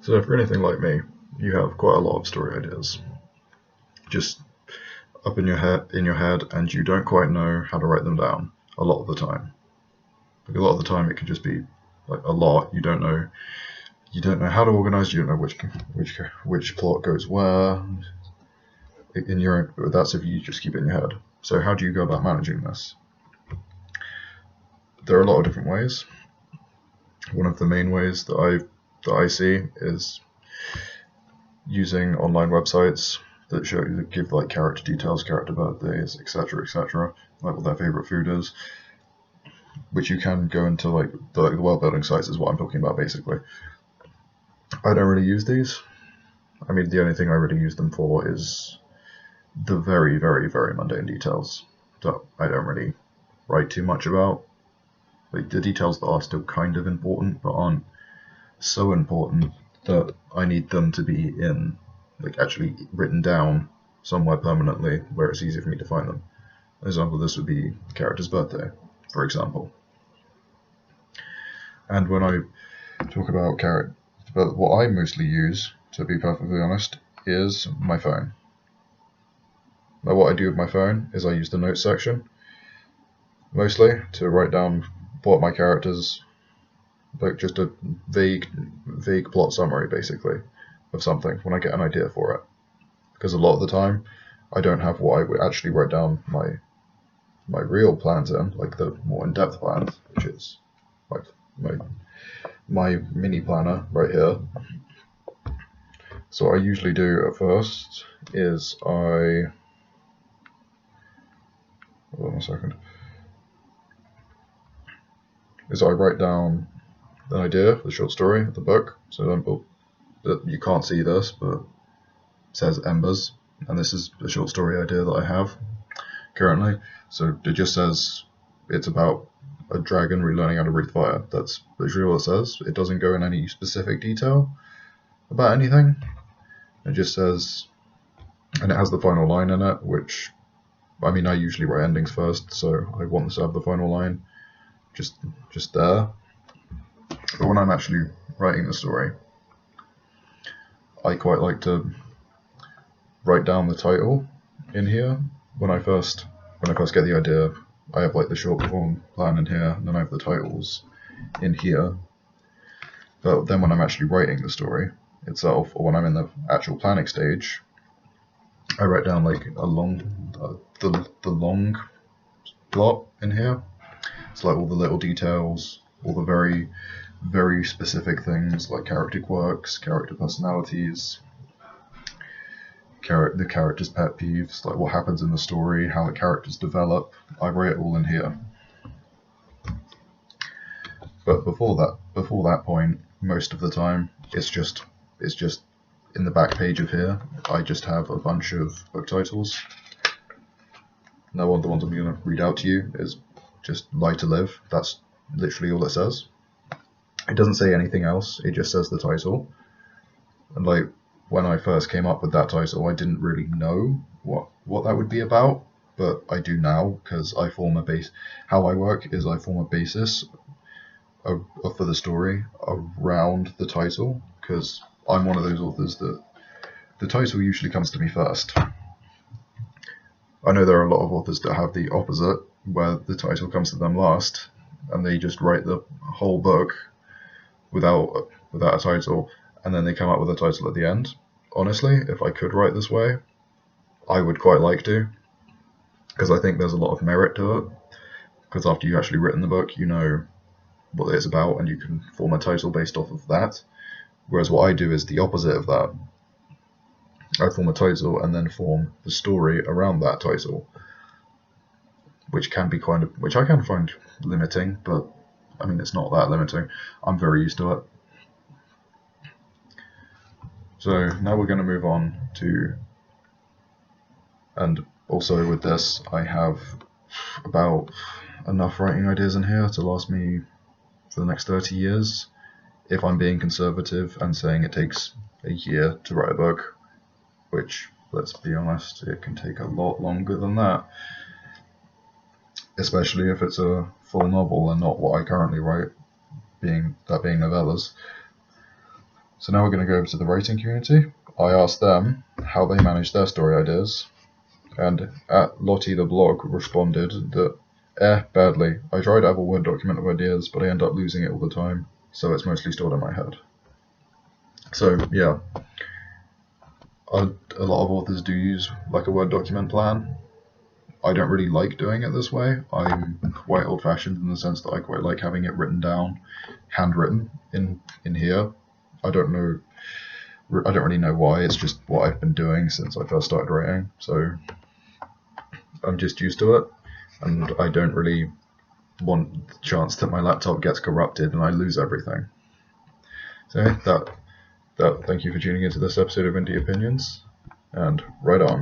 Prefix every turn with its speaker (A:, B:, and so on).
A: So if you're anything like me, you have quite a lot of story ideas just up in your head, and you don't quite know how to write them down a lot of the time. Like a lot of the time, it can just be like a lot. You don't know how to organize. You don't know which plot goes where. That's if you just keep it in your head. So how do you go about managing this? There are a lot of different ways. One of the main ways that I see is using online websites that give like character details, character birthdays, etc., like what their favorite food is, which you can go into like the world building sites is what I'm talking about basically. I don't really use these. I mean, the only thing I really use them for is the very, very, very mundane details that I don't really write too much about. Like the details that are still kind of important, but aren't so important that I need them to be in, like actually written down somewhere permanently where it's easy for me to find them. An example of this would be the character's birthday, for example. And when I talk about but what I mostly use, to be perfectly honest, is my phone. Now what I do with my phone is I use the notes section mostly to write down what my characters, like just a vague plot summary basically of something when I get an idea for it. Because a lot of the time I don't have what I would actually write down my real plans in, like the more in-depth plans, which is like my mini planner right here. So what I usually do at first is hold on a second. I write down the idea, the short story of the book. So you can't see this, but it says Embers, and this is the short story idea that I have currently. So it just says it's about a dragon relearning how to breathe fire. That's literally what it says. It doesn't go in any specific detail about anything. It just says, and it has the final line in it, which, I mean, I usually write endings first, so I want this to have the final line just there. But when I'm actually writing the story, I quite like to write down the title in here. When I first get the idea, I have like the short form plan in here, and then I have the titles in here. But then when I'm actually writing the story itself, or when I'm in the actual planning stage, I write down like the long plot in here. It's like all the little details, all the very, very specific things like character quirks, character personalities, the character's pet peeves, like what happens in the story, how the characters develop. I write it all in here. But before that point, most of the time, it's just in the back page of here. I just have a bunch of book titles. Now, one of the ones I'm going to read out to you is just Live to Live. That's literally all it says. It doesn't say anything else. It just says the title. And like when I first came up with that title, I didn't really know what that would be about, but I do now because I form a base. How I work is I form a basis for the story around the title, because I'm one of those authors that the title usually comes to me first. I know there are a lot of authors that have the opposite, where the title comes to them last, and they just write the whole book without a title, and then they come up with a title at the end. Honestly, if I could write this way, I would quite like to, because I think there's a lot of merit to it. Because after you've actually written the book, you know what it's about, and you can form a title based off of that. Whereas what I do is the opposite of that. I form a title and then form the story around that title, which I can find limiting, but I mean, it's not that limiting. I'm very used to it. So now we're going to move on to, and also with this, I have about enough writing ideas in here to last me for the next 30 years, if I'm being conservative and saying it takes a year to write a book, which, let's be honest, it can take a lot longer than that, especially if it's a full novel and not what I currently write, being novellas. So now we're going to go over to the writing community. I asked them how they manage their story ideas, and Lottie the blog responded that, badly. I tried to have a Word document of ideas, but I end up losing it all the time, so it's mostly stored in my head. So yeah, a lot of authors do use like a Word document plan. I don't really like doing it this way. I'm quite old-fashioned in the sense that I quite like having it written down, handwritten in here. I don't really know why. It's just what I've been doing since I first started writing. So I'm just used to it, and I don't really want the chance that my laptop gets corrupted and I lose everything. So thank you for tuning into this episode of Indie Opinions, and right on.